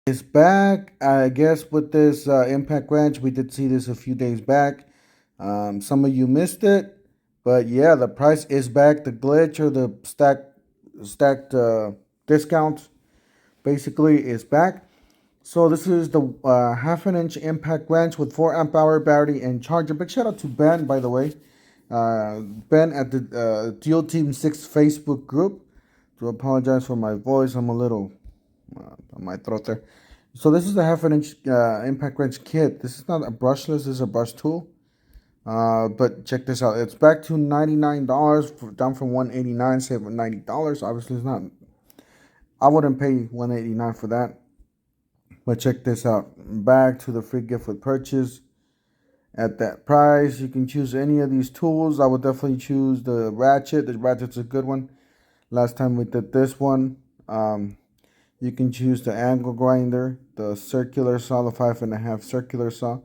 It's back. I guess with this impact wrench, we did see this a few days back. Some of you missed it, but yeah, the price is back. The glitch or the stacked discount basically is back. So this is the half an inch impact wrench with 4 amp hour battery and charger. Big shout out to Ben, by the way. Ben at the Deal Team 6 Facebook group. To apologize for my voice. I'm a little on my throat there. So this is the half an inch impact wrench kit. This is not a brushless. This is a brush tool. But check this out. It's back to $99, down from $189. Save $90. Obviously, it's not. I wouldn't pay $189 for that. But check this out. Back to the free gift with purchase. At that price, you can choose any of these tools. I would definitely choose the ratchet. The ratchet's a good one. Last time we did this one. You can choose the angle grinder, the circular saw, the 5.5 circular saw,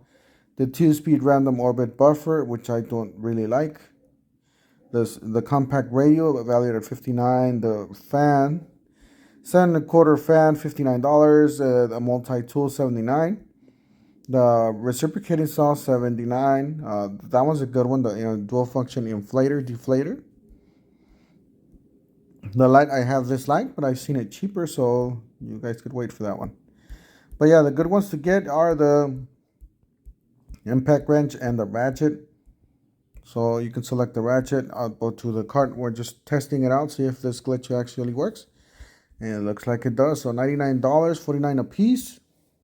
the 2-speed random orbit buffer, which I don't really like. The compact radio valued at $59. The fan, 7.25 fan, $59. A multi-tool, $79. The reciprocating saw, $79. That one's a good one. The dual function inflator, deflator. The light, I have this light, but I've seen it cheaper, so you guys could wait for that one. But yeah, the good ones to get are the impact wrench and the ratchet. So you can select the ratchet. I'll go to the cart. We're just testing it out, see if this glitch actually works. And it looks like it does. So $99, $49 a piece.